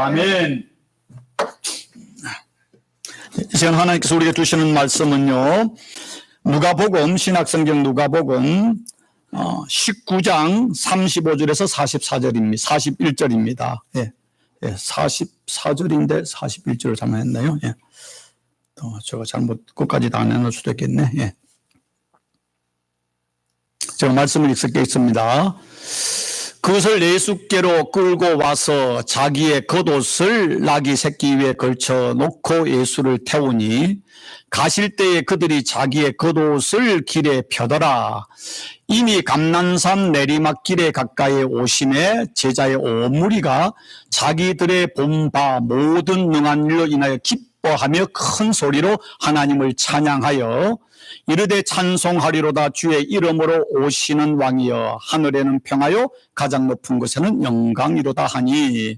아멘. 이 시간 하나님께서 우리에게 주시는 말씀은요, 누가복음, 신약성경 누가복음 19장 35절에서 44절입니다. 41절입니다. 예. 44절인데 41절을 잘못했나요? 예. 제가 잘못 끝까지 다 안 해놓을 수도 있겠네. 예. 제가 말씀을 읽겠습니다. 그것을 예수께로 끌고 와서 자기의 겉옷을 나귀 새끼 위에 걸쳐 놓고 예수를 태우니 가실 때에 그들이 자기의 겉옷을 길에 펴더라. 이미 감난산 내리막길에 가까이 오심에 제자의 온 무리가 자기들의 본 바 모든 능한 일로 인하여 기뻐하며 큰 소리로 하나님을 찬양하여 이르되 찬송하리로다. 주의 이름으로 오시는 왕이여 하늘에는 평하여 가장 높은 곳에는 영광이로다 하니,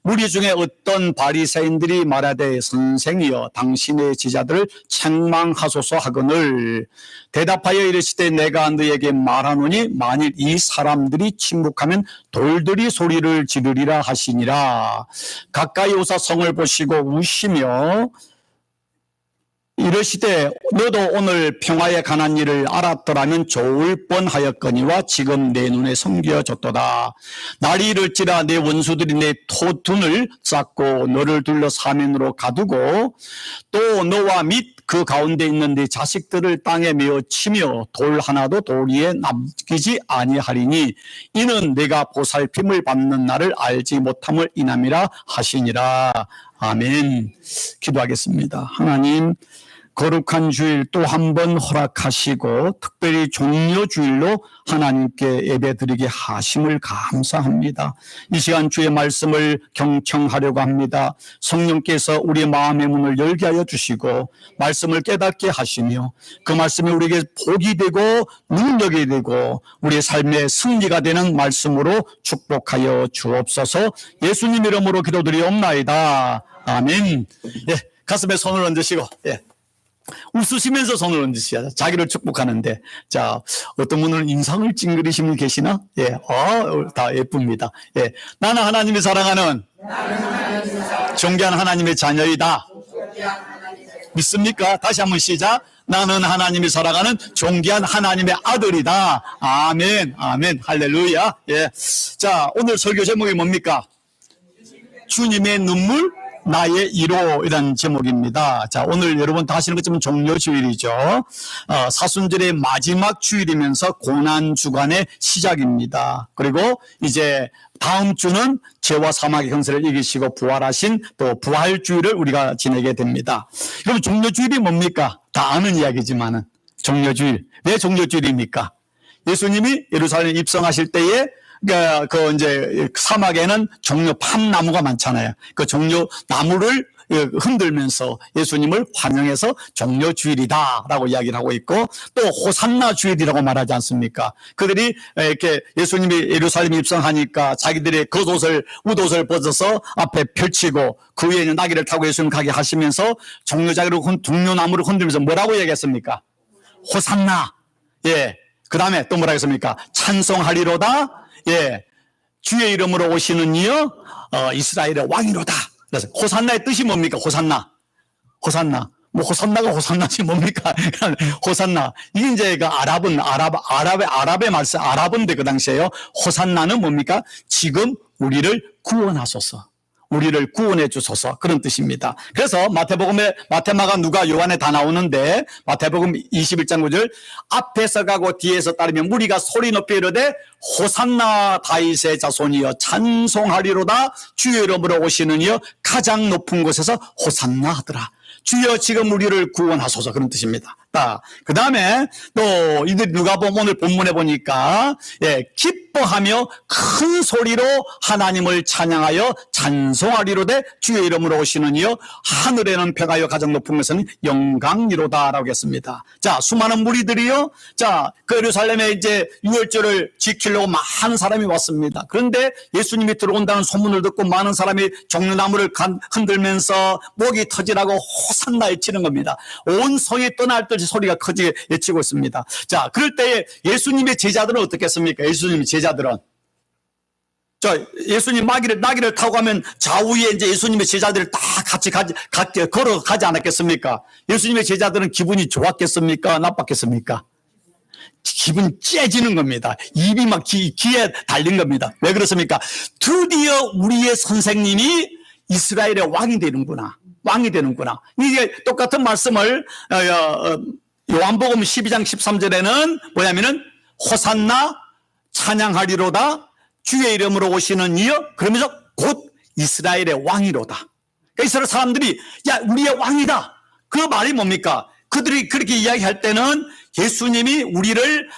무리 중에 어떤 바리새인들이 말하되 선생이여 당신의 제자들을 책망하소서 하거늘 대답하여 이르시되 내가 너에게 말하노니 만일 이 사람들이 침묵하면 돌들이 소리를 지르리라 하시니라. 가까이 오사 성을 보시고 우시며 이르시되 너도 오늘 평화에 관한 일을 알았더라면 좋을 뻔하였거니와 지금 내 눈에 섬겨졌도다. 날이 이를지라 내 원수들이 내 토둔을 쌓고 너를 둘러 사면으로 가두고 또 너와 및 그 가운데 있는 네 자식들을 땅에 메어 치며 돌 하나도 돌 위에 남기지 아니하리니 이는 내가 보살핌을 받는 날을 알지 못함을 인함이라 하시니라. 아멘. 기도하겠습니다. 하나님, 거룩한 주일 또 한 번 허락하시고 특별히 종려주일로 하나님께 예배드리게 하심을 감사합니다. 이 시간 주의 말씀을 경청하려고 합니다. 성령께서 우리의 마음의 문을 열게 하여 주시고 말씀을 깨닫게 하시며 그 말씀이 우리에게 복이 되고 능력이 되고 우리의 삶의 승리가 되는 말씀으로 축복하여 주옵소서. 예수님 이름으로 기도드리옵나이다. 아멘. 예, 가슴에 손을 얹으시고 웃으시면서 손을 얹으셔야 자기를 축복하는데, 자, 어떤 분은 인상을 찡그리시는 분 계시나? 다 예쁩니다. 나는 하나님이 사랑하는 존귀한 하나님의 자녀이다. 믿습니까? 다시 한번 시작. 나는 하나님이 사랑하는 존귀한 하나님의 아들이다. 아멘, 아멘, 할렐루야. 자, 오늘 설교 제목이 뭡니까? 주님의 눈물, 나의 이로, 이런 제목입니다. 자, 오늘 여러분 다 아시는 것처럼 종려주일이죠. 사순절의 마지막 주일이면서 고난주간의 시작입니다. 그리고 이제 다음 주는 죄와 사망의 형세를 이기시고 부활하신 또 부활주일을 우리가 지내게 됩니다. 그럼 종려주일이 뭡니까? 다 아는 이야기지만은 종려주일. 왜 종려주일입니까? 예수님이 예루살렘에 입성하실 때에 이제 사막에는 종려 팜나무가 많잖아요. 그 종려 나무를 흔들면서 예수님을 환영해서 종려주일이다라고 이야기를 하고 있고, 또 호산나 주일이라고 말하지 않습니까? 그들이 이렇게 예수님이 예루살렘에 입성하니까 자기들의 웃옷을 벗어서 앞에 펼치고 그 위에 있는 나귀를 타고 예수님 가게 하시면서 종려나무를 흔들면서 뭐라고 얘기했습니까? 호산나. 그 다음에 또 뭐라고 했습니까? 찬송하리로다. 주의 이름으로 오시는 이여 이스라엘의 왕이로다. 그래서 호산나의 뜻이 뭡니까? 호산나. 뭐 호산나가 호산나지 뭡니까? 호산나. 이게 이제 그 아랍의 말씀, 아랍인데 그 당시에요. 호산나는 뭡니까? 지금 우리를 구원하소서. 우리를 구원해 주소서, 그런 뜻입니다. 그래서 마태복음에 마태마가 누가 요한에 다 나오는데 마태복음 21장 9절 앞에서 가고 뒤에서 따르면 무리가 소리 높이 이르되 호산나 다윗의 자손이여 찬송하리로다. 주의 이름으로 오시는 이여 가장 높은 곳에서 호산나 하더라. 주여 지금 우리를 구원하소서, 그런 뜻입니다. 그 다음에 또 이들 누가복음 오늘 본문에 보니까 기뻐하며 큰 소리로 하나님을 찬양하여 찬송하리로되 주의 이름으로 오시는 이여 하늘에는 평하여 가장 높은 것은 영광이로다라고 했습니다. 자, 수많은 무리들이요, 자, 그 예루살렘에 이제 유월절을 지키려고 많은 사람이 왔습니다. 그런데 예수님이 들어온다는 소문을 듣고 많은 사람이 종려나무를 흔들면서 목이 터지라고 호산나 외치는 겁니다. 온 성이 떠날 듯이 소리가 커지게 외치고 있습니다. 자, 그럴 때에 예수님의 제자들은 어떻겠습니까? 예수님의 제자들은 예수님 나귀를 타고 가면 좌우에 이제 예수님의 제자들이 다 같이 걸어가지 않았겠습니까? 예수님의 제자들은 기분이 좋았겠습니까? 나빴겠습니까? 기분이 째지는 겁니다. 입이 막 귀에 달린 겁니다. 왜 그렇습니까? 드디어 우리의 선생님이 이스라엘의 왕이 되는구나. 이게 똑같은 말씀을 요한복음 12장 13절에는 뭐냐면은 호산나 찬양하리로다 주의 이름으로 오시는 이여 그러면서 곧 이스라엘의 왕이로다. 그러니까 이스라엘 사람들이 야 우리의 왕이다. 그 말이 뭡니까? 그들이 그렇게 이야기할 때는 예수님이 우리를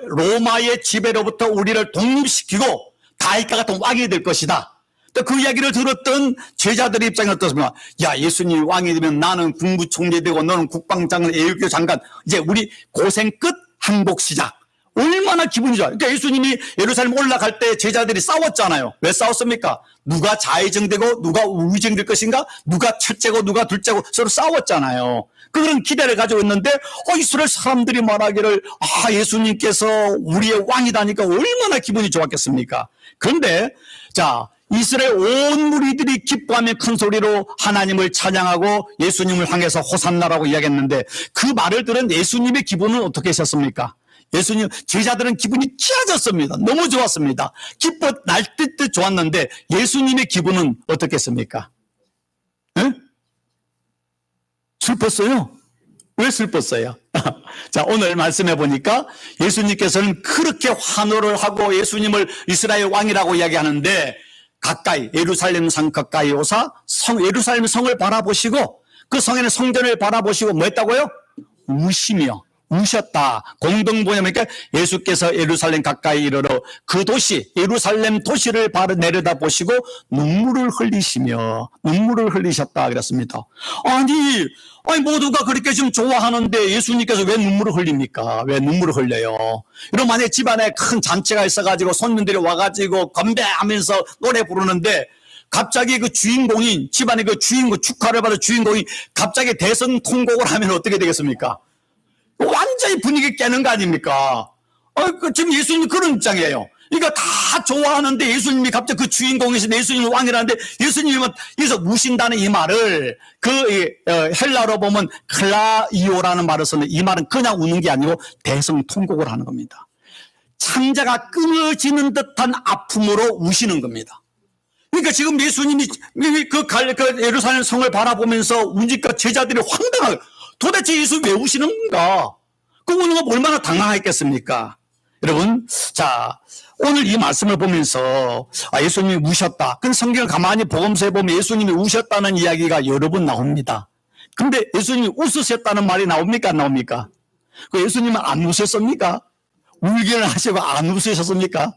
로마의 지배로부터 우리를 독립시키고 다윗과 같은 왕이 될 것이다. 그 이야기를 들었던 제자들의 입장이 어떻습니까? 야 예수님이 왕이 되면 나는 국무총리 되고 너는 국방장관, 애국교 장관, 이제 우리 고생 끝 행복 시작. 얼마나 기분이 좋아요. 그러니까 예수님이 예루살렘 올라갈 때 제자들이 싸웠잖아요. 왜 싸웠습니까? 누가 좌의정되고 누가 우의정될 것인가? 누가 첫째고 누가 둘째고 서로 싸웠잖아요. 그런 기대를 가지고 있는데 이스라엘 사람들이 말하기를 예수님께서 우리의 왕이다니까 얼마나 기분이 좋았겠습니까? 그런데 자 이스라엘 온 무리들이 기뻐하며 큰 소리로 하나님을 찬양하고 예수님을 향해서 호산나라고 이야기했는데 그 말을 들은 예수님의 기분은 어떻게 하셨습니까? 예수님 제자들은 기분이 찌어졌습니다. 너무 좋았습니다. 기뻐 날뛰듯 좋았는데 예수님의 기분은 어떻겠습니까? 에? 슬펐어요. 왜 슬펐어요? 자 오늘 말씀해 보니까 예수님께서는 그렇게 환호를 하고 예수님을 이스라엘 왕이라고 이야기하는데 가까이 예루살렘 산 가까이 오사 예루살렘 성을 바라보시고 그 성에는 성전을 바라보시고 뭐 했다고요? 우셨다. 공동번역이니까 예수께서 예루살렘 가까이 이르러 그 도시 예루살렘 도시를 내려다 보시고 눈물을 흘리셨다 그랬습니다. 아니 모두가 그렇게 좀 좋아하는데 예수님께서 왜 눈물을 흘립니까? 왜 눈물을 흘려요? 이런 만약에 집안에 큰 잔치가 있어가지고 손님들이 와가지고 건배하면서 노래 부르는데 갑자기 그 주인공이 집안에 그 주인공 축하를 받은 주인공이 갑자기 대성통곡을 하면 어떻게 되겠습니까? 완전히 분위기 깨는 거 아닙니까? 지금 예수님이 그런 입장이에요. 그러니까 다 좋아하는데 예수님이 갑자기 그 주인공이신 예수님이 왕이라는데 예수님은 여기서 우신다는 이 말을 헬라어로 보면 클라이오라는 말을 쓰는 이 말은 그냥 우는 게 아니고 대성통곡을 하는 겁니다. 창자가 끊어지는 듯한 아픔으로 우시는 겁니다. 그러니까 지금 예수님이 그 예루살렘 성을 바라보면서 우니까 제자들이 황당하게 도대체 예수 왜 우시는 건가? 그 우는 건 얼마나 당황했겠습니까? 여러분, 자, 오늘 이 말씀을 보면서 예수님이 우셨다. 그 성경을 가만히 복음서에 보면 예수님이 우셨다는 이야기가 여러 번 나옵니다. 근데 예수님이 웃으셨다는 말이 나옵니까? 안 나옵니까? 그 예수님은 안 우셨습니까? 울기는 하시고 안 웃으셨습니까?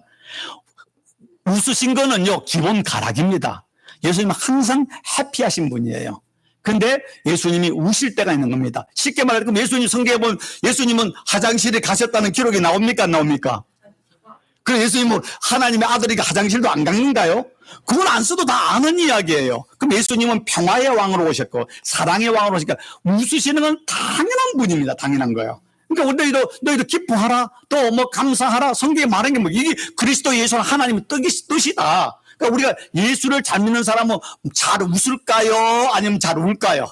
웃으신 거는요, 기본 가락입니다. 예수님은 항상 해피하신 분이에요. 근데 예수님이 우실 때가 있는 겁니다. 쉽게 말해서 예수님 성경에 보면 예수님은 화장실에 가셨다는 기록이 나옵니까? 안 나옵니까? 그럼 예수님은 하나님의 아들이니까 화장실도 안 갔는가요? 그건 안 써도 다 아는 이야기예요. 그럼 예수님은 평화의 왕으로 오셨고 사랑의 왕으로 오시니까 웃으시는 건 당연한 분입니다. 당연한 거예요. 그러니까 너희도 기뻐하라. 또 뭐 감사하라. 성경에 말한 게 뭐 이게 그리스도 예수는 하나님의 뜻이다. 그러니까 우리가 예수를 잘 믿는 사람은 잘 웃을까요? 아니면 잘 울까요?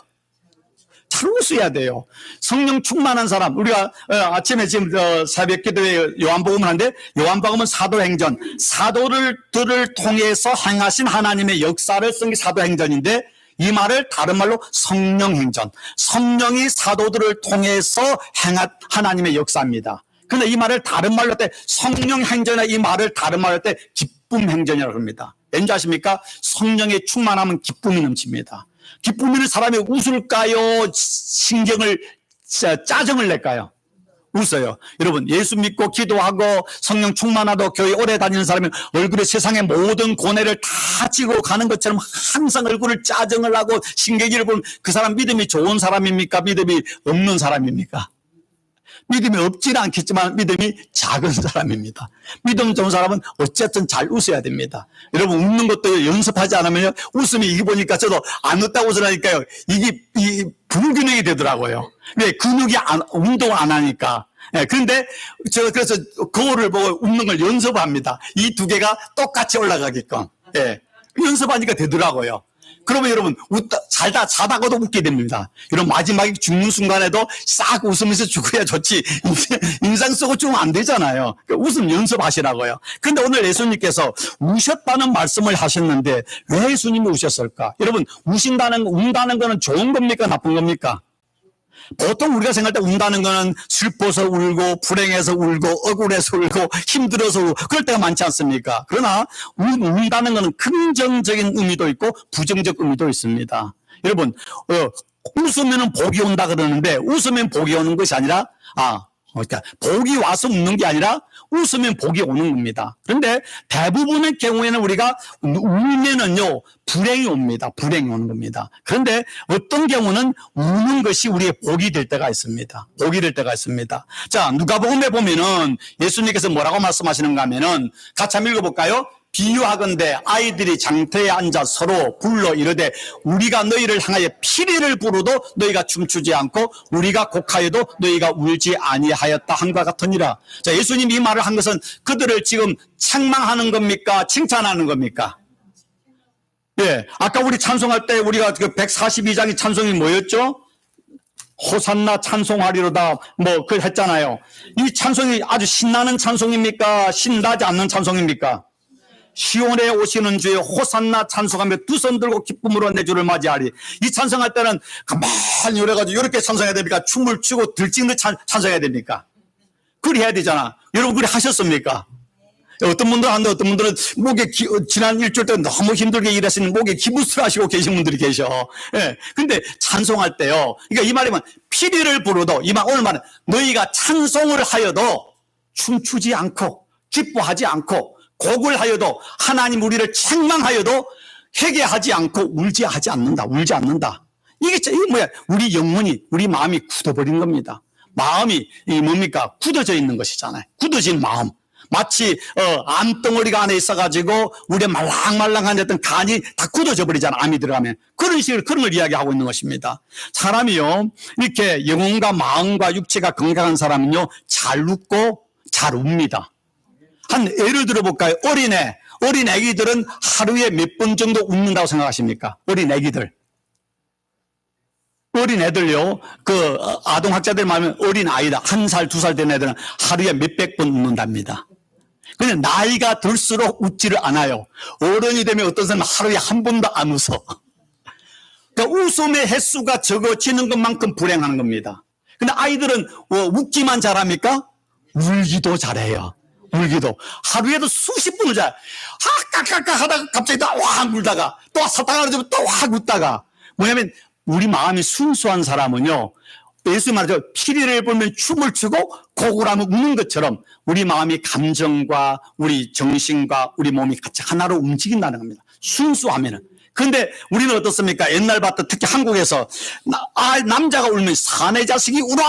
잘 웃어야 돼요. 성령 충만한 사람. 우리가 아침에 지금 새벽 기도에 요한복음을 하는데 요한복음은 사도행전. 사도들을 통해서 행하신 하나님의 역사를 쓴 게 사도행전인데 이 말을 다른 말로 성령행전. 성령이 사도들을 통해서 행한 하나님의 역사입니다. 그런데 이 말을 다른 말로 할 때 성령행전이나 이 말을 다른 말로 할 때 기쁨 행전이라고 합니다. 왠지 아십니까? 성령의 충만함은 기쁨이 넘칩니다. 기쁨이 있는 사람이 웃을까요? 짜증을 낼까요? 웃어요. 여러분, 예수 믿고 기도하고 성령 충만하고 교회 오래 다니는 사람이 얼굴에 세상의 모든 고뇌를 다 지고 가는 것처럼 항상 얼굴을 짜증을 하고 신경질을 보면 그 사람 믿음이 좋은 사람입니까? 믿음이 없는 사람입니까? 믿음이 없지는 않겠지만 믿음이 작은 사람입니다. 믿음 좋은 사람은 어쨌든 잘 웃어야 됩니다. 여러분 웃는 것도 연습하지 않으면 웃음이 이게 보니까 저도 안 웃다고 웃으라니까요. 이게 불균형이 되더라고요. 왜? 근육이 운동을 안 하니까. 예, 그런데 그래서 거울을 보고 웃는 걸 연습합니다. 이 두 개가 똑같이 올라가게끔. 예. 연습하니까 되더라고요. 그러면 여러분, 자다가도 웃게 됩니다. 여러분, 마지막에 죽는 순간에도 싹 웃으면서 죽어야 좋지. 인상 쓰고 죽으면 안 되잖아요. 웃음 연습하시라고요. 근데 오늘 예수님께서 우셨다는 말씀을 하셨는데 왜 예수님이 우셨을까? 여러분, 운다는 거는 좋은 겁니까? 나쁜 겁니까? 보통 우리가 생각할 때 운다는 거는 슬퍼서 울고 불행해서 울고 억울해서 울고 힘들어서 울고 그럴 때가 많지 않습니까? 그러나 운다는 거는 긍정적인 의미도 있고 부정적 의미도 있습니다. 여러분, 웃으면 복이 온다 그러는데 웃으면 복이 오는 것이 아니라 그러니까 복이 와서 웃는 게 아니라 웃으면 복이 오는 겁니다. 그런데 대부분의 경우에는 우리가 울면은요 불행이 옵니다. 불행이 오는 겁니다. 그런데 어떤 경우는 우는 것이 우리의 복이 될 때가 있습니다. 복이 될 때가 있습니다. 자, 누가복음에 보면은 예수님께서 뭐라고 말씀하시는가 하면은 같이 한번 읽어볼까요? 비유하건대 아이들이 장터에 앉아 서로 불러 이르되 우리가 너희를 향하여 피리를 부르도 너희가 춤추지 않고 우리가 곡하여도 너희가 울지 아니하였다 한과 같으니라. 자, 예수님이 이 말을 한 것은 그들을 지금 책망하는 겁니까? 칭찬하는 겁니까? 예, 아까 우리 찬송할 때 우리가 그 142장의 찬송이 뭐였죠? 호산나 찬송하리로다 그 했잖아요. 이 찬송이 아주 신나는 찬송입니까? 신나지 않는 찬송입니까? 시온에 오시는 주의 호산나 찬송하며 두 손 들고 기쁨으로 내 주를 맞이하리. 이 찬송할 때는 가만히 오래가지고 이렇게 찬송해야 됩니까? 춤을 추고 들찍는 찬송해야 됩니까? 그리 해야 되잖아. 여러분 그리 하셨습니까? 어떤 분들은 하는데 어떤 분들은 목에 지난 일주일 때 너무 힘들게 일하시는 목에 기부스를 하시고 계신 분들이 계셔. 예. 근데 찬송할 때요. 그러니까 이 말이면 피리를 부르도 오늘 말은 너희가 찬송을 하여도 춤추지 않고 기뻐하지 않고 곡을 하여도 하나님 우리를 책망하여도 회개하지 않고 울지 않는다. 이게 뭐야? 우리 영혼이 우리 마음이 굳어버린 겁니다. 마음이 뭡니까? 굳어져 있는 것이잖아요. 굳어진 마음. 마치 암덩어리가 안에 있어가지고 우리의 말랑말랑한 어떤 간이 다 굳어져 버리잖아. 암이 들어가면 그런 걸 이야기하고 있는 것입니다. 사람이요 이렇게 영혼과 마음과 육체가 건강한 사람은요 잘 웃고 잘 웁니다. 한 예를 들어볼까요? 어린 애기들은 하루에 몇 번 정도 웃는다고 생각하십니까? 어린 애들요, 아동학자들 말하면 어린 아이다. 1살, 2살 된 애들은 하루에 몇백 번 웃는답니다. 근데 나이가 들수록 웃지를 않아요. 어른이 되면 어떤 사람은 하루에 한 번도 안 웃어. 그러니까 웃음의 횟수가 적어지는 것만큼 불행한 겁니다. 근데 아이들은 웃기만 잘합니까? 울기도 잘해요. 하루에도 수십 번을 까까까 하다가 갑자기 또 확 울다가 또 사탕 하나 주면 또 확 웃다가 뭐냐면 우리 마음이 순수한 사람은요 예수 말하죠. 피리를 불면 춤을 추고 곡을 하면 웃는 것처럼 우리 마음이 감정과 우리 정신과 우리 몸이 같이 하나로 움직인다는 겁니다. 순수하면은. 그런데 우리는 어떻습니까? 옛날부터 특히 한국에서 남자가 울면 사내 자식이 울어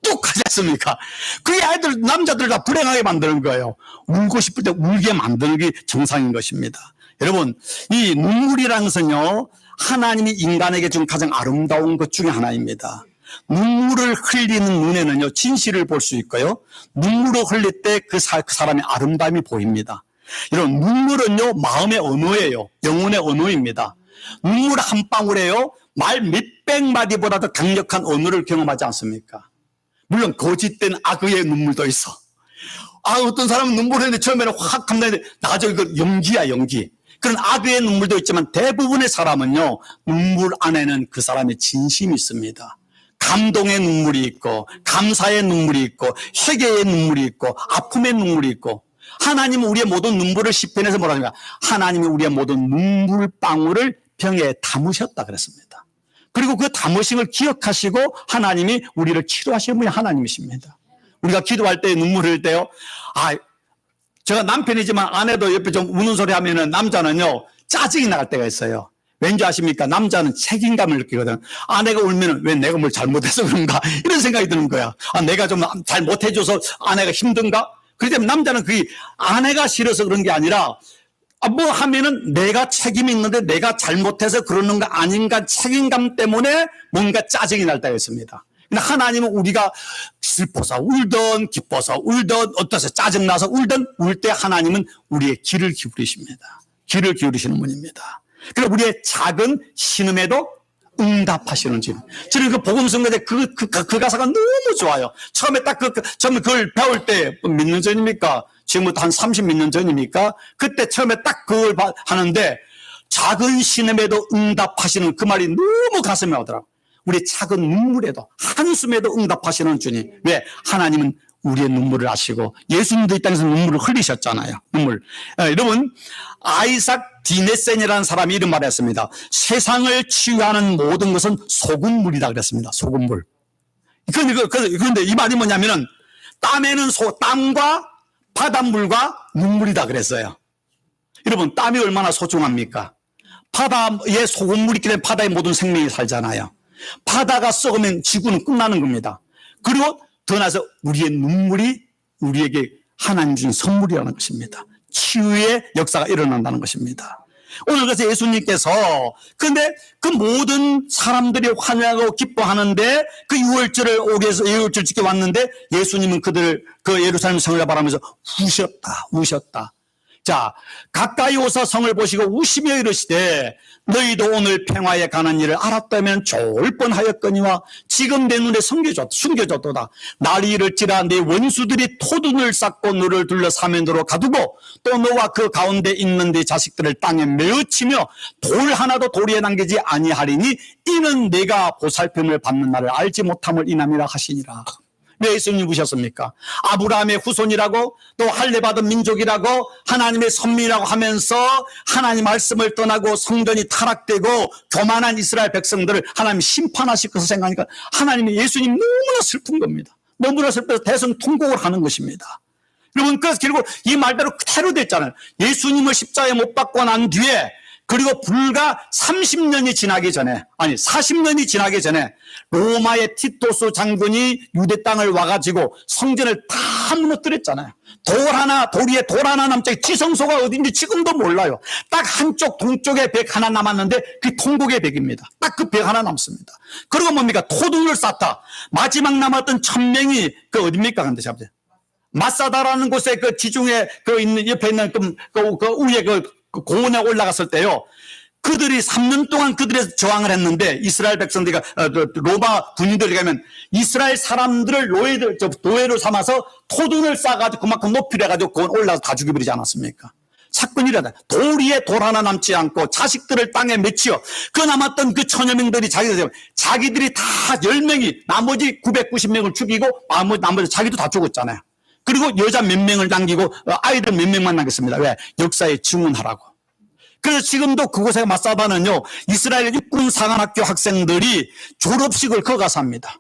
뚝 하지 않습니까? 그게 아이들 남자들 다 불행하게 만드는 거예요. 울고 싶을 때 울게 만드는 게 정상인 것입니다. 여러분 이 눈물이라는 것은요 하나님이 인간에게 준 가장 아름다운 것 중에 하나입니다. 눈물을 흘리는 눈에는요 진실을 볼 수 있고요 눈물을 흘릴 때 그 사람의 아름다움이 보입니다. 여러분 눈물은요 마음의 언어예요. 영혼의 언어입니다. 눈물 한 방울에요 말 몇백 마디보다 더 강력한 언어를 경험하지 않습니까? 물론 거짓된 악의 눈물도 있어. 어떤 사람은 눈물 흘리는데 처음에는 확 감당했는데 나중에 이거 연기. 그런 악의 눈물도 있지만 대부분의 사람은요 눈물 안에는 그 사람의 진심이 있습니다. 감동의 눈물이 있고 감사의 눈물이 있고 회개의 눈물이 있고 아픔의 눈물이 있고 하나님은 우리의 모든 눈물을 시편에서 뭐라 합니까? 하나님이 우리의 모든 눈물방울을 병에 담으셨다 그랬습니다. 그리고 그 담으신 걸 기억하시고 하나님이 우리를 치료하시는 분이 하나님이십니다. 우리가 기도할 때 눈물 흘릴 때요 제가 남편이지만 아내도 옆에 좀 우는 소리 하면은 남자는요 짜증이 나갈 때가 있어요. 왠지 아십니까? 남자는 책임감을 느끼거든. 아내가 울면은 왜 내가 뭘 잘못해서 그런가 이런 생각이 드는 거야. 내가 좀 잘못해줘서 아내가 힘든가? 그렇기 때문에 남자는 그게 아내가 싫어서 그런 게 아니라 뭐 하면은 내가 책임이 있는데 내가 잘못해서 그러는 거 아닌가 책임감 때문에 뭔가 짜증이 날 때가 있습니다. 근데 하나님은 우리가 슬퍼서 울던 기뻐서 울던 어떠서 짜증나서 울던 울 때 하나님은 우리의 귀를 기울이십니다. 귀를 기울이시는 분입니다. 그래서 우리의 작은 신음에도 응답하시는 분. 저는 그 복음성가 때 그 가사가 너무 좋아요. 처음에 딱 처음에 그걸 배울 때 몇 년 전입니까? 지금부터 한 30몇 년 전입니까? 그때 처음에 딱 그걸 하는데 작은 신음에도 응답하시는 그 말이 너무 가슴에 오더라고요. 우리의 작은 눈물에도 한숨에도 응답하시는 주님. 왜? 하나님은 우리의 눈물을 아시고 예수님도 이 땅에서 눈물을 흘리셨잖아요. 눈물. 여러분 아이삭 디네센이라는 사람이 이런 말을 했습니다. 세상을 치유하는 모든 것은 소금물이다 그랬습니다. 소금물. 그런데 이 말이 뭐냐면은 땀에는 땀과 바닷물과 눈물이다 그랬어요. 여러분 땀이 얼마나 소중합니까? 바다에 소금물이 있기 때문에 바다에 모든 생명이 살잖아요. 바다가 썩으면 지구는 끝나는 겁니다. 그리고 더 나아서 우리의 눈물이 우리에게 하나님 주신 선물이라는 것입니다. 치유의 역사가 일어난다는 것입니다. 오늘 그래서 예수님께서 근데 그 모든 사람들이 환영하고 기뻐하는데 그 유월절 지켜왔는데 예수님은 그들 그 예루살렘 성을 바라면서 우셨다. 자, 가까이 오사 성을 보시고 우시며 이르시되 너희도 오늘 평화에 관한 일을 알았다면 좋을 뻔하였거니와 지금 내 눈에 숨겨졌도다. 날이 이를지라 내 원수들이 토둔을 쌓고 너를 둘러 사면으로 가두고 또 너와 그 가운데 있는 네 자식들을 땅에 메어치며 돌 하나도 도리에 남기지 아니하리니 이는 내가 보살핌을 받는 날을 알지 못함을 인함이라 하시니라. 왜 예수님이 우셨습니까? 아브라함의 후손이라고 또 할례받은 민족이라고 하나님의 선민이라고 하면서 하나님 말씀을 떠나고 성전이 타락되고 교만한 이스라엘 백성들을 하나님 심판하실 것을 생각하니까 하나님이 예수님 너무나 슬픈 겁니다. 너무나 슬퍼서 대성 통곡을 하는 것입니다. 여러분 그래서 결국 이 말대로 그대로 됐잖아요. 예수님을 십자가에 못 박고 난 뒤에 그리고 불과 30년이 지나기 전에 40년이 지나기 전에 로마의 티토스 장군이 유대 땅을 와가지고 성전을 다 무너뜨렸잖아요. 돌 위에 돌 하나 남자 지성소가 어딘지 지금도 몰라요. 딱 한쪽 동쪽에 벽 하나 남았는데 그 통곡의 벽입니다. 딱 그 벽 하나 남습니다. 그리고 뭡니까? 토둔을 쌓다. 마지막 남았던 1000명이 그 어딥니까? 근데 잡죠. 마사다라는 곳에 그 지중해 그 있는 옆에 있는 그 위에 그 고원에 올라갔을 때요. 그들이 3년 동안 그들에서 저항을 했는데 이스라엘 백성들이 로마 군인들이 가면 이스라엘 사람들을 노예로 삼아서 토둔을 쌓아가지고 그만큼 높이를 해가지고 그건 올라가서 다 죽여버리지 않았습니까? 사건이 일어나. 돌 위에 돌 하나 남지 않고 자식들을 땅에 맺히어 그 남았던 그 1000여 명들이 자기들이 다 10명이 나머지 990명을 죽이고 나머지 자기도 다 죽었잖아요. 그리고 여자 몇 명을 남기고 아이들 몇 명만 남겼습니다. 왜? 역사에 증언하라고. 그래서 지금도 그곳에 마사다는요, 이스라엘 육군 사관학교 학생들이 졸업식을 거기 가서 합니다.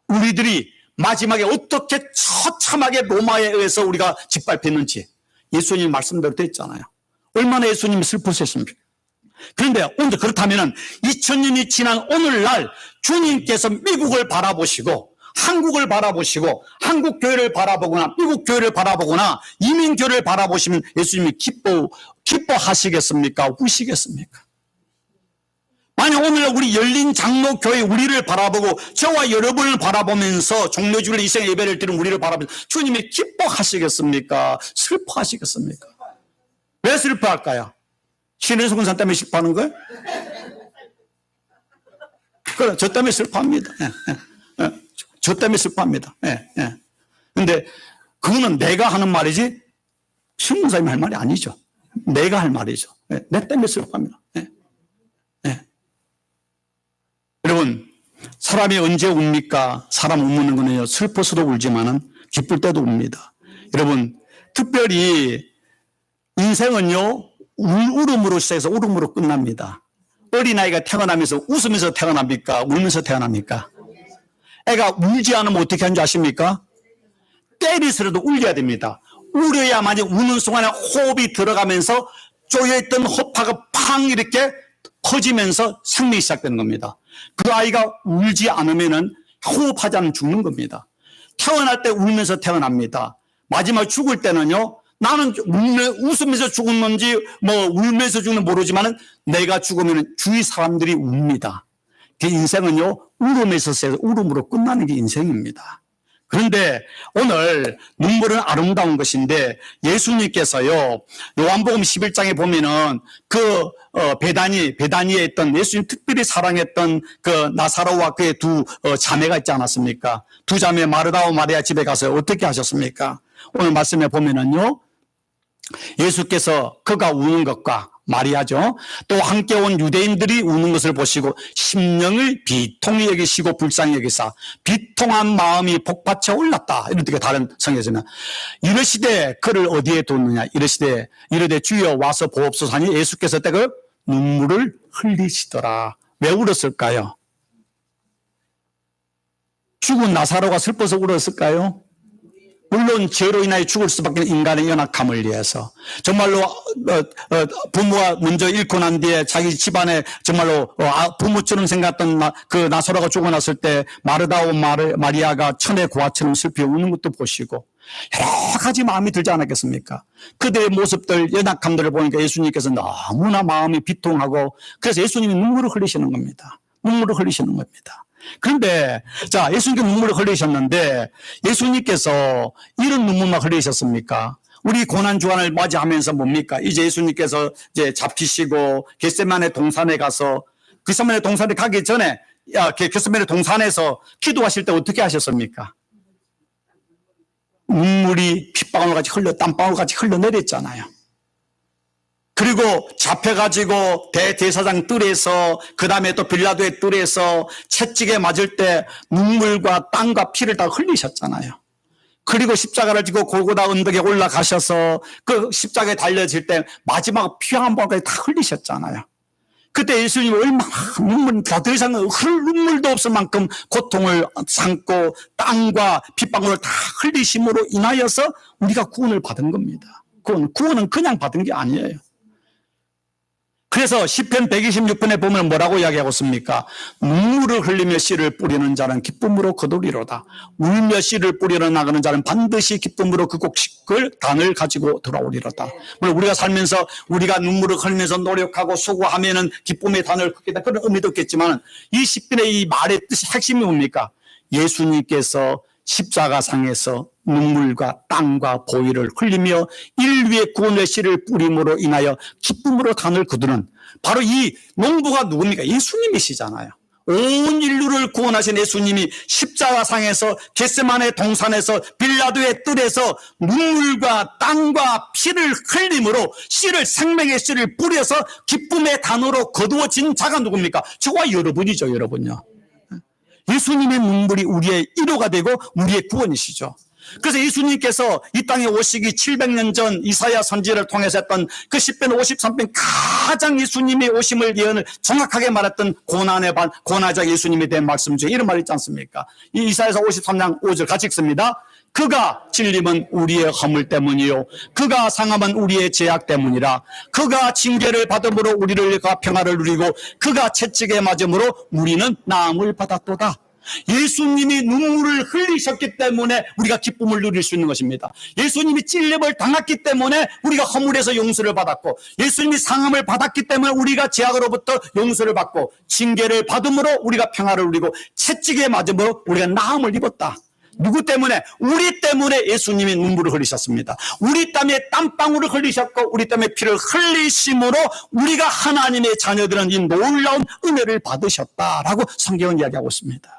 우리들이 마지막에 어떻게 처참하게 로마에 의해서 우리가 짓밟혔는지 예수님 말씀대로 됐잖아요. 얼마나 예수님이 슬프셨습니까? 그런데 오늘 그렇다면 2000년이 지난 오늘날 주님께서 미국을 바라보시고 한국을 바라보시고 한국 교회를 바라보거나 미국 교회를 바라보거나 이민 교회를 바라보시면 예수님이 기뻐하시겠습니까? 우시겠습니까? 만약 오늘 우리 열린 장로 교회 우리를 바라보고 저와 여러분을 바라보면서 종료주일 이생 예배를 드리는 우리를 바라보면서 주님이 기뻐하시겠습니까? 슬퍼하시겠습니까? 왜 슬퍼할까요? 신혜수 군사 때문에 슬퍼하는 거예요? 그래, 저 때문에 슬퍼합니다. 저 때문에 슬퍼합니다. 근데 그거는 내가 하는 말이지 신문사님이 할 말이 아니죠. 내가 할 말이죠. 내 때문에 슬퍼합니다. 여러분, 사람이 언제 웁니까? 사람 우는 거는요, 슬퍼서도 울지만은 기쁠 때도 웁니다. 여러분, 특별히 인생은요, 울음으로 시작해서 울음으로 끝납니다. 어린아이가 태어나면서 웃으면서 태어납니까? 울면서 태어납니까? 애가 울지 않으면 어떻게 하는지 아십니까? 때리서라도 울려야 됩니다. 울어야만이 우는 순간에 호흡이 들어가면서 쪼여있던 허파가 팡 이렇게 퍼지면서 생명이 시작되는 겁니다. 그 아이가 울지 않으면은 호흡하지 않으면 죽는 겁니다. 태어날 때 울면서 태어납니다. 마지막 죽을 때는요, 나는 웃으면서 죽었는지 울면서 죽는 모르지만은 내가 죽으면 주위 사람들이 웁니다. 그 인생은요, 울음에서 울음으로 끝나는 게 인생입니다. 그런데 오늘 눈물은 아름다운 것인데 예수님께서요, 요한복음 11장에 보면은 베다니에 있던 예수님 특별히 사랑했던 그 나사로와 그의 두 자매가 있지 않았습니까? 두 자매 마르다와 마리아 집에 가서 어떻게 하셨습니까? 오늘 말씀에 보면은요, 예수께서 그가 우는 것과 마리아죠. 또 함께 온 유대인들이 우는 것을 보시고 심령을 비통히 여기시고 불쌍히 여기사 비통한 마음이 복받쳐 올랐다. 이렇게 다른 성경에서는 이르시되 그를 어디에 뒀느냐 이르시되 이르되 주여 와서 보옵소서 하니 예수께서 때그 눈물을 흘리시더라. 왜 울었을까요? 죽은 나사로가 슬퍼서 울었을까요? 물론 죄로 인하여 죽을 수밖에 인간의 연약함을 위해서 정말로 부모가 먼저 잃고 난 뒤에 자기 집안에 정말로 부모처럼 생각했던 그 나사로가 죽어났을 때 마르다와 마리아가 천의 고아처럼 슬피 우는 것도 보시고 여러 가지 마음이 들지 않았겠습니까? 그들의 모습들 연약함들을 보니까 예수님께서 너무나 마음이 비통하고 그래서 예수님이 눈물을 흘리시는 겁니다. 눈물을 흘리시는 겁니다. 그런데 자 예수님께서 눈물을 흘리셨는데 예수님께서 이런 눈물만 흘리셨습니까? 우리 고난주간을 맞이하면서 뭡니까? 이제 예수님께서 이제 잡히시고 겟세마네 동산에 가서 겟세마네 동산에 가기 전에 겟세마네 동산에서 기도하실 때 어떻게 하셨습니까? 눈물이 핏방울같이 땀방울같이 흘러내렸잖아요. 그리고 잡혀가지고 대제사장 뜰에서 그 다음에 또 빌라도의 뜰에서 채찍에 맞을 때 눈물과 땀과 피를 다 흘리셨잖아요. 그리고 십자가를 지고 골고다 언덕에 올라가셔서 그 십자가에 달려질 때 마지막 피 한 방울까지 다 흘리셨잖아요. 그때 예수님이 얼마나 더 이상 흘 눈물도 없을 만큼 고통을 참고 땀과 핏방울을 다 흘리심으로 인하여서 우리가 구원을 받은 겁니다. 구원은 그냥 받은 게 아니에요. 그래서 시편 126편에 보면 뭐라고 이야기하고 있습니까? 눈물을 흘리며 씨를 뿌리는 자는 기쁨으로 거두리로다. 울며 씨를 뿌리러 나가는 자는 반드시 기쁨으로 그 곡식을 단을 가지고 돌아오리로다. 물론 우리가 살면서 우리가 눈물을 흘리면서 노력하고 수고하면은 기쁨의 단을 걷겠다 그런 의미도 있겠지만 이 시편의 이 말의 뜻이 핵심이 뭡니까? 예수님께서 십자가상에서 눈물과 땀과 보혈을 흘리며 인류의 구원의 씨를 뿌림으로 인하여 기쁨으로 단을 거두는 바로 이 농부가 누굽니까? 예수님이시잖아요. 온 인류를 구원하신 예수님이 십자가상에서 겟세마네 동산에서 빌라도의 뜰에서 눈물과 땀과 피를 흘림으로 씨를 생명의 씨를 뿌려서 기쁨의 단으로 거두어진 자가 누굽니까? 저와 여러분이죠. 여러분요. 예수님의 눈물이 우리의 위로가 되고 우리의 구원이시죠. 그래서 예수님께서 이 땅에 오시기 700년 전 이사야 선지를 통해서 했던 그 10편 53편 가장 예수님의 오심을 예언을 정확하게 말했던 고난자 예수님에 대한 말씀 중에 이런 말이 있지 않습니까? 이 이사야서 53장 5절 같이 읽습니다. 그가 찔림은 우리의 허물 때문이요 그가 상함은 우리의 죄악 때문이라. 그가 징계를 받음으로 우리를 평화를 누리고 그가 채찍에 맞음으로 우리는 나음을 받았도다. 예수님이 눈물을 흘리셨기 때문에 우리가 기쁨을 누릴 수 있는 것입니다. 예수님이 찔림을 당했기 때문에 우리가 허물에서 용서를 받았고, 예수님이 상함을 받았기 때문에 우리가 죄악으로부터 용서를 받고, 징계를 받음으로 우리가 평화를 누리고, 채찍에 맞음으로 우리가 나음을 입었다. 누구 때문에? 우리 때문에 예수님이 눈물을 흘리셨습니다. 우리 땀에 땀방울을 흘리셨고 우리 땀에 피를 흘리심으로 우리가 하나님의 자녀들은 이 놀라운 은혜를 받으셨다라고 성경은 이야기하고 있습니다.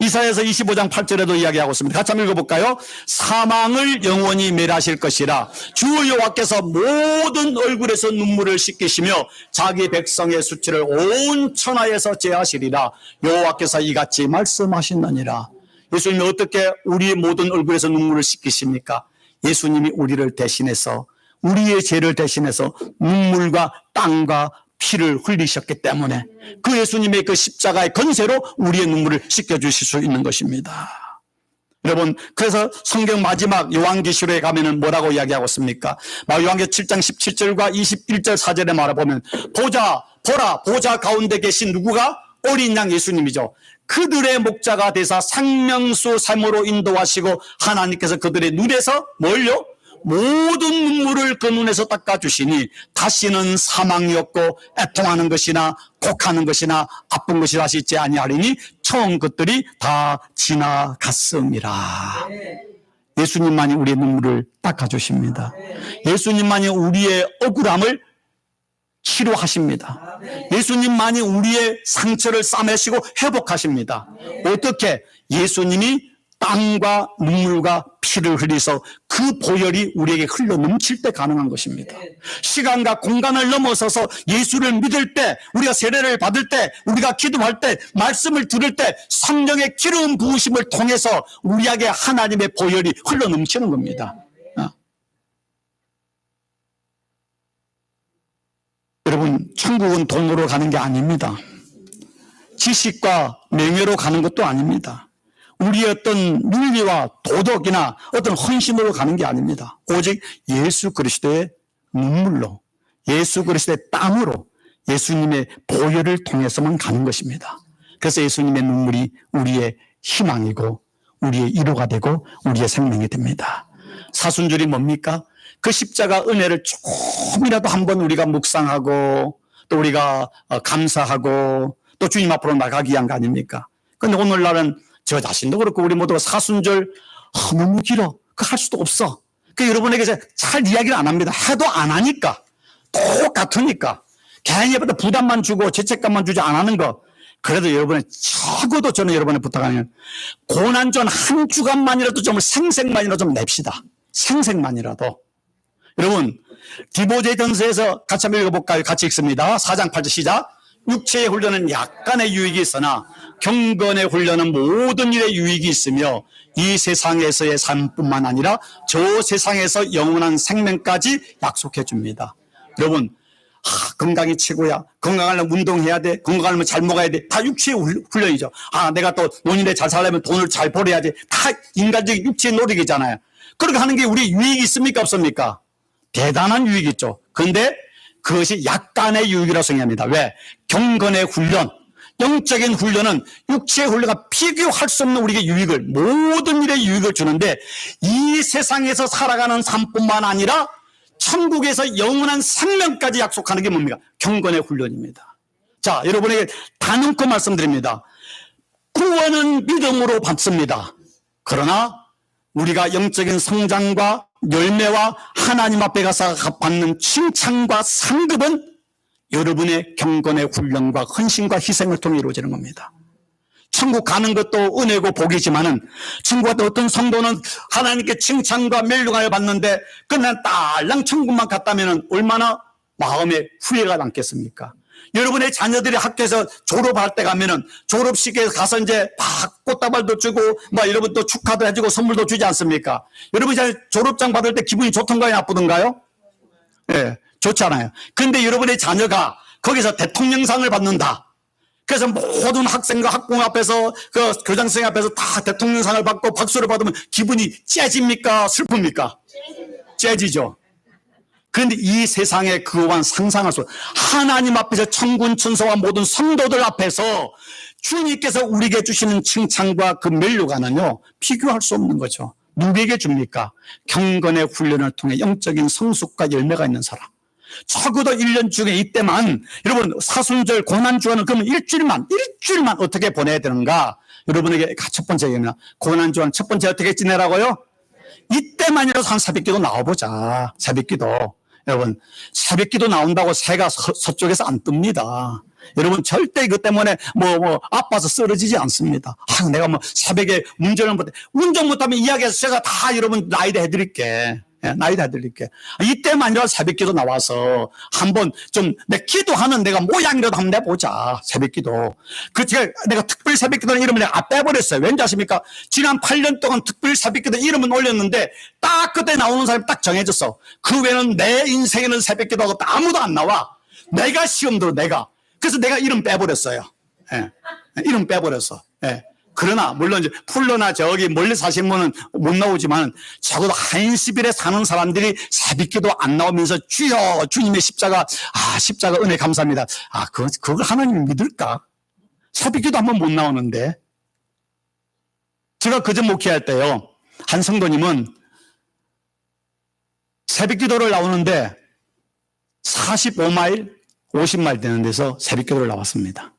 이사야서 25장 8절에도 이야기하고 있습니다. 같이 한번 읽어볼까요? 사망을 영원히 멸하실 것이라. 주 여호와께서 모든 얼굴에서 눈물을 씻기시며 자기 백성의 수치를 온 천하에서 제하시리라. 여호와께서 이같이 말씀하시느니라. 예수님이 어떻게 우리의 모든 얼굴에서 눈물을 씻기십니까? 예수님이 우리를 대신해서, 우리의 죄를 대신해서 눈물과 땀과 피를 흘리셨기 때문에 그 예수님의 그 십자가의 건세로 우리의 눈물을 씻겨주실 수 있는 것입니다. 여러분, 그래서 성경 마지막 요한계시록에 가면은 뭐라고 이야기하고 있습니까? 요한계시록 7장 17절과 21절 4절에 말해보면 보라 보좌 가운데 계신 누구가? 어린 양 예수님이죠. 그들의 목자가 되사 생명수 샘으로 인도하시고 하나님께서 그들의 눈에서 뭘요? 모든 눈물을 그 눈에서 닦아주시니 다시는 사망이 없고 애통하는 것이나 곡하는 것이나 아픈 것이라 하시지 아니하리니 처음 것들이 다 지나갔음이라. 예수님만이 우리의 눈물을 닦아주십니다. 예수님만이 우리의 억울함을 치료하십니다. 예수님만이 우리의 상처를 싸매시고 회복하십니다. 어떻게? 예수님이 땀과 눈물과 피를 흘리서 그 보혈이 우리에게 흘러 넘칠 때 가능한 것입니다. 시간과 공간을 넘어서서 예수를 믿을 때, 우리가 세례를 받을 때, 우리가 기도할 때, 말씀을 들을 때 성령의 기름 부으심을 통해서 우리에게 하나님의 보혈이 흘러 넘치는 겁니다. 여러분, 천국은 돈으로 가는 게 아닙니다. 지식과 명예로 가는 것도 아닙니다. 우리의 어떤 윤리와 도덕이나 어떤 헌신으로 가는 게 아닙니다. 오직 예수 그리스도의 눈물로, 예수 그리스도의 땀으로, 예수님의 보혈을 통해서만 가는 것입니다. 그래서 예수님의 눈물이 우리의 희망이고 우리의 위로가 되고 우리의 생명이 됩니다. 사순절이 뭡니까? 그 십자가 은혜를 조금이라도 한번 우리가 묵상하고 또 우리가 감사하고 또 주님 앞으로 나가기 위한 거 아닙니까? 그런데 오늘날은 저 자신도 그렇고 우리 모두가 사순절 너무 길어. 그거 할 수도 없어. 여러분에게 잘 이야기를 안 합니다. 해도 안 하니까. 똑같으니까. 괜히 부담만 주고 죄책감만 주지 안 하는 거. 그래도 여러분의 적어도 저는 여러분의 부탁하면 고난전 한 주간만이라도 좀 생색만이라도 좀 냅시다. 생색만이라도. 여러분 디모데전서에서 같이 한번 읽어볼까요? 같이 읽습니다. 4장 8절 시작. 육체의 훈련은 약간의 유익이 있으나 경건의 훈련은 모든 일에 유익이 있으며 이 세상에서의 삶뿐만 아니라 저 세상에서 영원한 생명까지 약속해 줍니다. 여러분 건강이 최고야. 건강하려면 운동해야 돼. 건강하려면 잘 먹어야 돼. 다 육체의 훈련이죠. 내가 또 노인에 잘 살려면 돈을 잘 벌어야지. 다 인간적인 육체의 노력이잖아요. 그렇게 하는 게 우리 유익이 있습니까 없습니까? 대단한 유익이 있죠. 그런데 그것이 약간의 유익이라고 생각합니다. 왜? 경건의 훈련, 영적인 훈련은 육체의 훈련과 비교할 수 없는 우리에게 유익을, 모든 일에 유익을 주는데 이 세상에서 살아가는 삶뿐만 아니라 천국에서 영원한 생명까지 약속하는 게 뭡니까? 경건의 훈련입니다. 자, 여러분에게 단언코 말씀드립니다. 구원은 믿음으로 받습니다. 그러나 우리가 영적인 성장과 열매와 하나님 앞에 가서 받는 칭찬과 상급은 여러분의 경건의 훈련과 헌신과 희생을 통해 이루어지는 겁니다. 천국 가는 것도 은혜고 복이지만은 천국 같은 어떤 성도는 하나님께 칭찬과 멸류관을 받는데 그냥 딸랑 천국만 갔다면 얼마나 마음에 후회가 남겠습니까? 여러분의 자녀들이 학교에서 졸업할 때 가면은 졸업식에 가서 이제 막 꽃다발도 주고 여러분 또 축하도 해주고 선물도 주지 않습니까? 여러분 이제 졸업장 받을 때 기분이 좋던가요 나쁘던가요? 예, 좋잖아요. 근데 여러분의 자녀가 거기서 대통령상을 받는다. 그래서 모든 학생과 학부모 앞에서 그 교장선생 앞에서 다 대통령상을 받고 박수를 받으면 기분이 째집니까 슬픕니까? 째지죠. 그런데 이 세상에 그거와는 상상할 수 없어요. 하나님 앞에서 천군 천사와 모든 성도들 앞에서 주님께서 우리에게 주시는 칭찬과 그 멸류관은요 비교할 수 없는 거죠. 누구에게 줍니까? 경건의 훈련을 통해 영적인 성숙과 열매가 있는 사람. 적어도 1년 중에 이때만 여러분 사순절 고난주간은 그러면 일주일만 어떻게 보내야 되는가? 여러분에게 첫 번째 얘기는 고난주간 첫 번째 어떻게 지내라고요? 이때만이라도 한 새벽기도 나와보자. 새벽기도. 여러분 새벽기도 나온다고 새가 서쪽에서 안 뜹니다. 여러분 절대 이것 때문에 아파서 쓰러지지 않습니다. 내가 새벽에 운전을 못해. 운전 못하면 이야기해서 제가 다 여러분 나이대 해드릴게. 나이대 해드릴게. 이때만이라도 새벽기도 나와서 한번 좀 내 기도하는 내가 모양이라도 한번 내보자. 새벽기도. 내가 특별 새벽기도는 이름을 내가 빼버렸어요. 왠지 아십니까? 지난 8년 동안 특별 새벽기도 이름은 올렸는데 딱 그때 나오는 사람이 딱 정해졌어. 그 외에는 내 인생에는 새벽기도하고 아무도 안 나와. 내가 시험 들어 내가. 그래서 내가 이름 빼버렸어요. 예. 이름 빼버렸어. 예. 그러나 물론 이제 풀로나 저기 멀리 사신 분은 못 나오지만 적어도 한시빌에 사는 사람들이 새벽기도 안 나오면서 주여 주님의 십자가 십자가 은혜 감사합니다. 그걸 하나님이 믿을까? 새벽기도 한번 못 나오는데. 제가 그전 목회할 때요 한 성도님은 새벽 기도를 나오는데 45마일, 50마일 되는 데서 새벽 기도를 나왔습니다.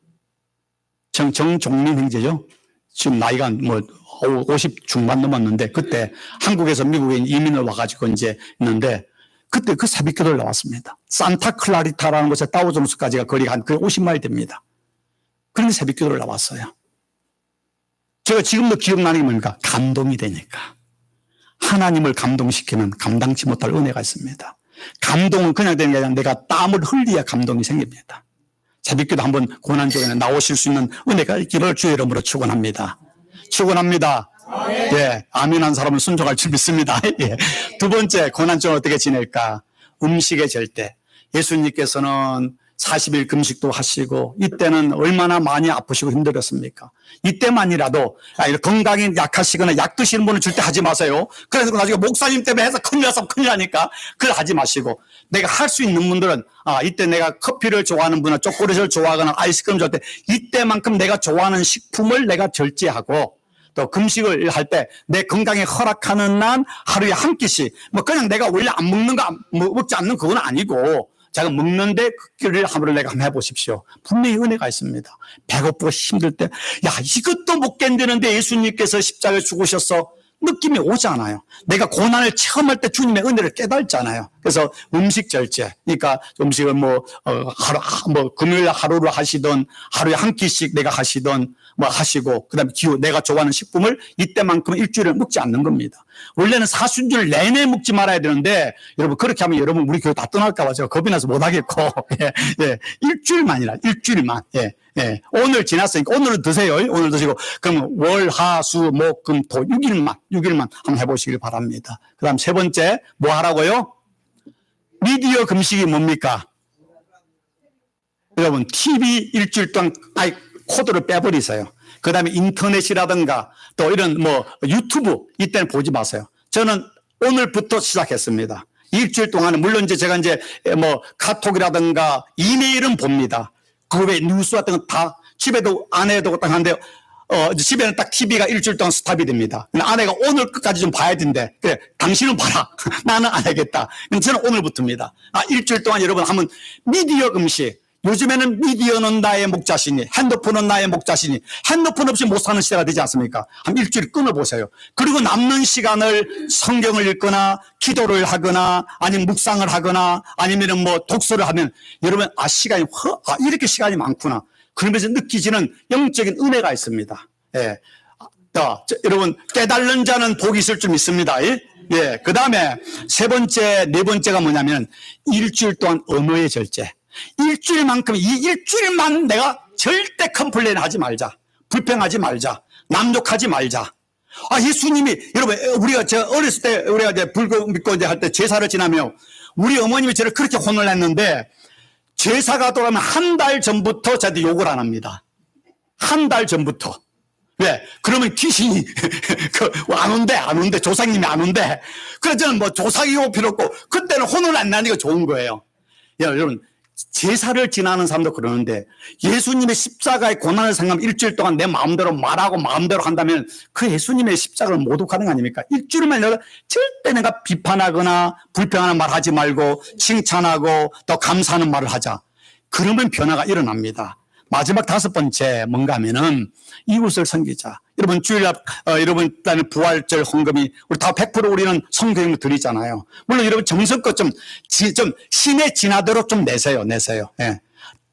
정종민 형제죠. 지금 나이가 뭐 50 중반 넘었는데 그때 한국에서 미국에 이민을 와가지고 이제 있는데 그때 그 새벽 기도를 나왔습니다. 산타클라리타라는 곳에 다우존스까지가 거리가 한 50마일 됩니다. 그런데 새벽 기도를 나왔어요. 제가 지금도 기억나는 게 뭡니까? 감동이 되니까. 하나님을 감동시키면 감당치 못할 은혜가 있습니다. 감동은 그냥 되는 게 아니라 내가 땀을 흘려야 감동이 생깁니다. 새벽기도 한번 고난중에 나오실 수 있는 은혜가 있기를 주의 이름으로 축원합니다. 축원합니다. 예, 아멘 한 사람은 순종할 줄 믿습니다. 예. 두 번째, 고난중을 어떻게 지낼까? 음식의 절대. 예수님께서는 40일 금식도 하시고 이때는 얼마나 많이 아프시고 힘들었습니까? 이때만이라도 건강이 약하시거나 약 드시는 분은 절대 하지 마세요. 그래서 나중에 목사님 때문에 해서 큰일 나서 큰일 나니까 그걸 하지 마시고 내가 할 수 있는 분들은 이때 내가 커피를 좋아하는 분은 초콜릿을 좋아하거나 아이스크림 좋아할 때 이때만큼 내가 좋아하는 식품을 내가 절제하고 또 금식을 할 때 내 건강에 허락하는 한 하루에 한 끼씩 뭐 그냥 내가 원래 안 먹는 거 먹지 않는 그건 아니고 제가 먹는데 그 길을 한번 내가 한번 해보십시오. 분명히 은혜가 있습니다. 배고프고 힘들 때, 야, 이것도 못 견디는데 예수님께서 십자가에 죽으셨어. 느낌이 오잖아요. 내가 고난을 체험할 때 주님의 은혜를 깨닫잖아요. 그래서 음식 절제. 그러니까 음식을 금요일 하루를 하시던 하루에 한 끼씩 내가 하시던 하시고, 그 다음에 내가 좋아하는 식품을 이때만큼 일주일을 먹지 않는 겁니다. 원래는 사순절 내내 먹지 말아야 되는데, 여러분, 그렇게 하면 여러분, 우리 교회 다 떠날까봐 제가 겁이 나서 못하겠고, 일주일만이라, 일주일만, 예. 오늘 지났으니까 오늘은 드세요. 오늘 드시고. 그러면 월, 하, 수, 목, 금, 토 6일만 한번 해보시길 바랍니다. 그 다음 세 번째, 뭐 하라고요? 미디어 금식이 뭡니까? 여러분, TV 일주일 동안, 코드를 빼버리세요. 그 다음에 인터넷이라든가 또 이런 유튜브 이때는 보지 마세요. 저는 오늘부터 시작했습니다. 일주일 동안은 물론 제가 카톡이라든가 이메일은 봅니다. 그 외에 뉴스 같은 건 다 집에도 아내도 딱 하는데 집에는 딱 TV가 일주일 동안 스탑이 됩니다. 근데 아내가 오늘 끝까지 좀 봐야 된대. 그래, 당신은 봐라. 나는 안 하겠다. 저는 오늘부터입니다. 일주일 동안 여러분 한번 미디어 금식. 요즘에는 미디어는 나의 목자시니 핸드폰은 나의 목자시니 핸드폰 없이 못 사는 시대가 되지 않습니까? 한 일주일 끊어보세요. 그리고 남는 시간을 성경을 읽거나 기도를 하거나 아니면 묵상을 하거나 아니면 독서를 하면 여러분 시간이 이렇게 시간이 많구나. 그러면서 느끼지는 영적인 은혜가 있습니다. 예. 여러분 깨달는 자는 복이 있을 줄 믿습니다. 예. 그 다음에 세 번째, 네 번째가 뭐냐면 일주일 동안 언어의 절제. 일주일만큼 이 일주일만 내가 절대 컴플레인 하지 말자. 불평하지 말자. 남욕하지 말자. 예수님이 여러분 우리가 어렸을 때 우리가 이제 불교 믿고 이제 할 때 제사를 지나며 우리 어머님이 저를 그렇게 혼을 냈는데 제사가 돌아오면 한 달 전부터 저한테 욕을 안 합니다. 한 달 전부터. 왜? 그러면 귀신이 안 온대. 조상님이 안 온대. 그래서 저는 조상이고 필요 없고 그때는 혼을 안 나니까 좋은 거예요. 여러분 제사를 지나는 사람도 그러는데 예수님의 십자가의 고난을 생각하면 일주일 동안 내 마음대로 말하고 마음대로 한다면 그 예수님의 십자가를 모독하는 거 아닙니까? 일주일만 내가 절대 내가 비판하거나 불평하는 말 하지 말고 칭찬하고 또 감사하는 말을 하자. 그러면 변화가 일어납니다. 마지막 다섯 번째 뭔가 하면은 이웃을 섬기자. 여러분 주일날 여러분 부활절 헌금이 우리 다 100% 우리는 성경을 드리잖아요. 물론 여러분 정성껏 좀 신의 진화대로 좀 내세요. 예.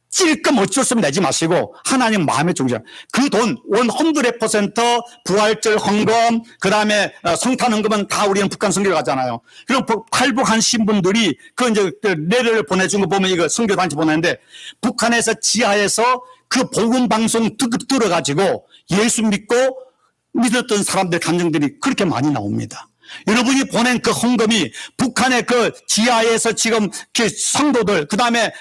찔끔 어쩔 수 없이 내지 마시고 하나님 마음에 중심. 그 돈 100% 부활절 헌금 그 다음에 성탄 헌금은 다 우리는 북한 선교 가잖아요. 그럼 탈북하신 분들이 이제 레를 보내준 거 보면 이거 선교 단체 보내는데 북한에서 지하에서 그 복음 방송 특급 들어가지고 예수 믿었던 사람들 감정들이 그렇게 많이 나옵니다. 여러분이 보낸 그 헌금이 북한의 그 지하에서 지금 그 성도들, 그 다음에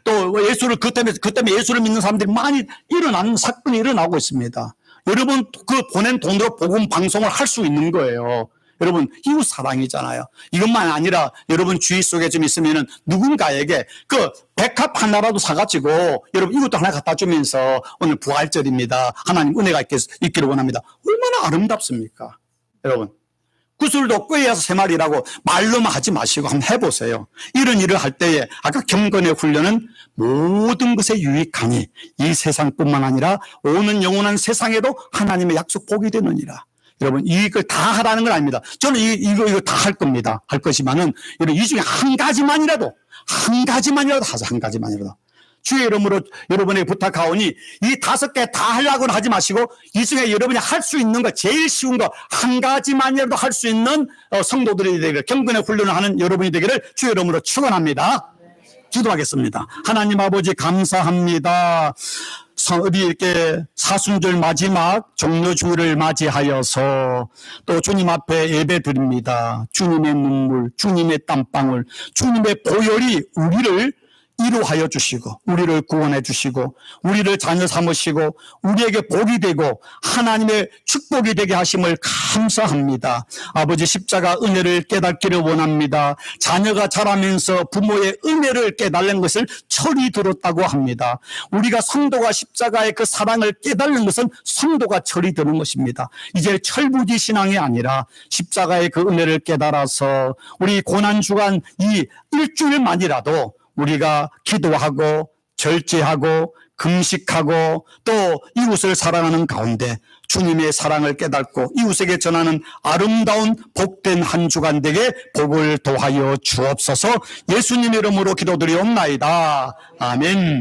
또 예수를 그 때문에 예수를 믿는 사람들이 많이 일어나는 사건이 일어나고 있습니다. 여러분 그 보낸 돈으로 복음 방송을 할 수 있는 거예요. 여러분 이웃 사랑이잖아요. 이것만 아니라 여러분 주위 속에 좀 있으면은 누군가에게 그 백합 하나라도 사가지고 여러분 이것도 하나 갖다 주면서 오늘 부활절입니다. 하나님 은혜가 있기를 원합니다. 얼마나 아름답습니까? 여러분 구슬도 꾀에서 세 마리라고 말로만 하지 마시고 한번 해보세요. 이런 일을 할 때에 아까 경건의 훈련은 모든 것에 유익하니 이 세상뿐만 아니라 오는 영원한 세상에도 하나님의 약속 복이 되느니라. 여러분 이걸 다 하라는 건 아닙니다. 저는 이거 다 할 겁니다. 할 것이지만은 여러분 이 중에 한 가지만이라도 하자. 한 가지만이라도. 주의 이름으로 여러분에게 부탁하오니 이 5개 다 하려고는 하지 마시고 이 중에 여러분이 할 수 있는 거 제일 쉬운 거 한 가지만이라도 할 수 있는 성도들이 되기를 경건의 훈련을 하는 여러분이 되기를 주의 이름으로 축원합니다. 기도하겠습니다. 하나님 아버지 감사합니다. 어디 이렇게 사순절 마지막 종료주일을 맞이하여서 또 주님 앞에 예배 드립니다. 주님의 눈물, 주님의 땀방울, 주님의 보혈이 우리를 이루하여 주시고 우리를 구원해 주시고 우리를 자녀 삼으시고 우리에게 복이 되고 하나님의 축복이 되게 하심을 감사합니다. 아버지 십자가 은혜를 깨닫기를 원합니다. 자녀가 자라면서 부모의 은혜를 깨달는 것을 철이 들었다고 합니다. 우리가 성도가 십자가의 그 사랑을 깨달는 것은 성도가 철이 드는 것입니다. 이제 철부지 신앙이 아니라 십자가의 그 은혜를 깨달아서 우리 고난주간 이 일주일만이라도 우리가 기도하고 절제하고 금식하고 또 이웃을 사랑하는 가운데 주님의 사랑을 깨닫고 이웃에게 전하는 아름다운 복된 한 주간 되게 복을 도하여 주옵소서. 예수님 이름으로 기도드리옵나이다. 아멘.